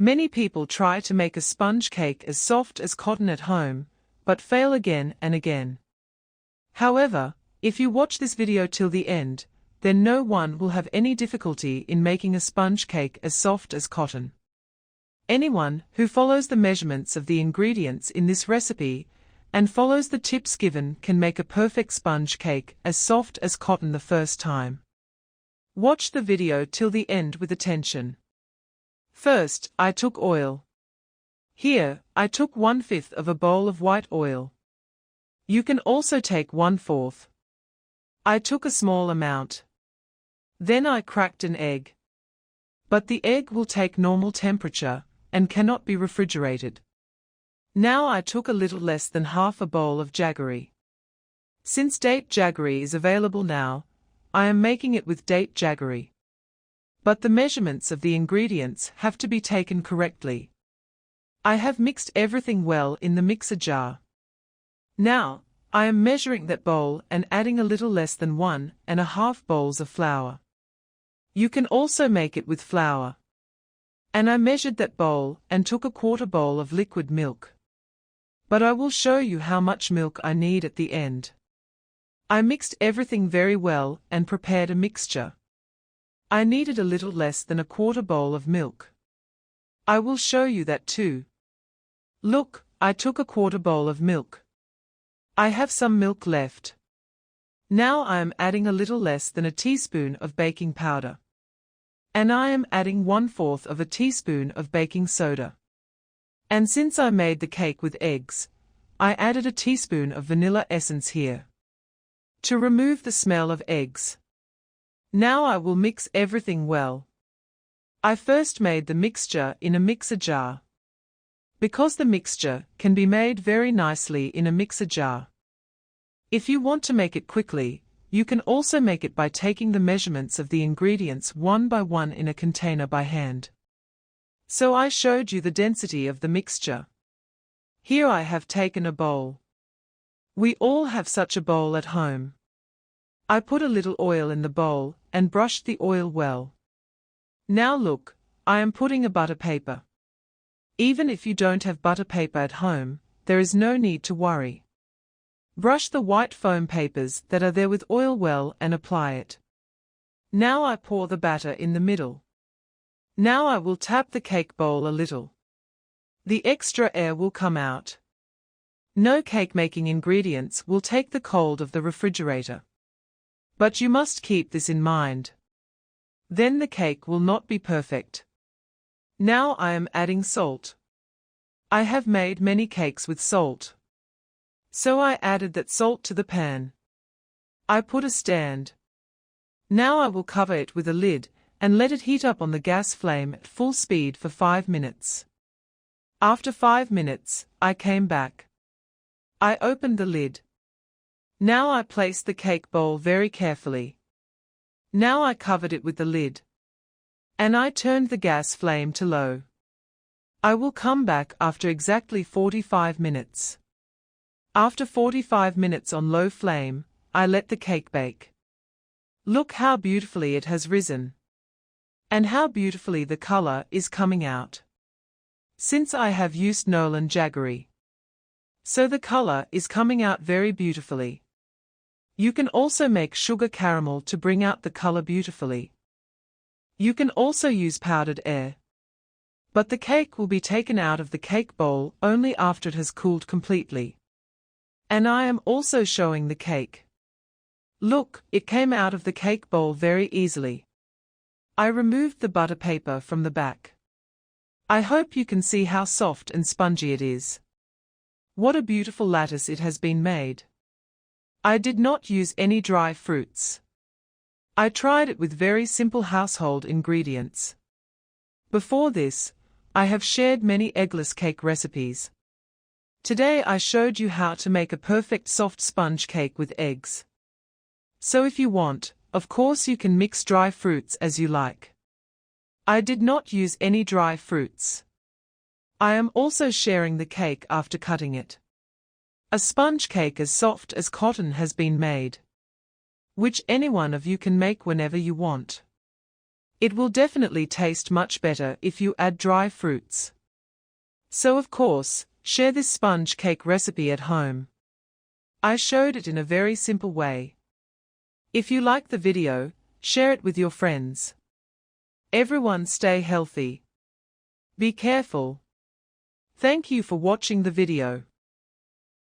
Many people try to make a sponge cake as soft as cotton at home, but fail again and again. However, if you watch this video till the end, then no one will have any difficulty in making a sponge cake as soft as cotton. Anyone who follows the measurements of the ingredients in this recipe and follows the tips given can make a perfect sponge cake as soft as cotton the first time. Watch the video till the end with attention. First, I took oil. Here, I took 1/5 of a bowl of white oil. You can also take 1/4. I took a small amount. Then I cracked an egg. But the egg will take normal temperature and cannot be refrigerated. Now I took a little less than half a bowl of jaggery. Since date jaggery is available now, I am making it with date jaggery. But the measurements of the ingredients have to be taken correctly. I have mixed everything well in the mixer jar. Now, I am measuring that bowl and adding a little less than 1½ bowls of flour. You can also make it with flour. And I measured that bowl and took a 1/4 bowl of liquid milk. But I will show you how much milk I need at the end. I mixed everything very well and prepared a mixture. I needed a little less than a 1/4 bowl of milk. I will show you that too. Look, I took a 1/4 bowl of milk. I have some milk left. Now I am adding a little less than a teaspoon of baking powder. And I am adding 1/4 of a teaspoon of baking soda. And since I made the cake with eggs, I added a teaspoon of vanilla essence here, to remove the smell of eggs. Now I will mix everything well. I first made the mixture in a mixer jar. Because the mixture can be made very nicely in a mixer jar. If you want to make it quickly, you can also make it by taking the measurements of the ingredients one by one in a container by hand. So I showed you the density of the mixture. Here I have taken a bowl. We all have such a bowl at home. I put a little oil in the bowl and brushed the oil well. Now look, I am putting a butter paper. Even if you don't have butter paper at home, there is no need to worry. Brush the white foam papers that are there with oil well and apply it. Now I pour the batter in the middle. Now I will tap the cake bowl a little. The extra air will come out. No cake-making ingredients will take the cold of the refrigerator. But you must keep this in mind. Then the cake will not be perfect. Now I am adding salt. I have made many cakes with salt. So I added that salt to the pan. I put a stand. Now I will cover it with a lid and let it heat up on the gas flame at full speed for 5 minutes. After 5 minutes, I came back. I opened the lid. Now I placed the cake bowl very carefully. Now I covered it with the lid. And I turned the gas flame to low. I will come back after exactly 45 minutes. After 45 minutes on low flame, I let the cake bake. Look how beautifully it has risen. And how beautifully the color is coming out. Since I have used Nolan jaggery. So the color is coming out very beautifully. You can also make sugar caramel to bring out the color beautifully. You can also use powdered air. But the cake will be taken out of the cake bowl only after it has cooled completely. And I am also showing the cake. Look, it came out of the cake bowl very easily. I removed the butter paper from the back. I hope you can see how soft and spongy it is. What a beautiful lattice it has been made. I did not use any dry fruits. I tried it with very simple household ingredients. Before this, I have shared many eggless cake recipes. Today I showed you how to make a perfect soft sponge cake with eggs. So if you want, of course you can mix dry fruits as you like. I did not use any dry fruits. I am also sharing the cake after cutting it. A sponge cake as soft as cotton has been made, which any one of you can make whenever you want. It will definitely taste much better if you add dry fruits. So of course, share this sponge cake recipe at home. I showed it in a very simple way. If you like the video, share it with your friends. Everyone stay healthy. Be careful. Thank you for watching the video.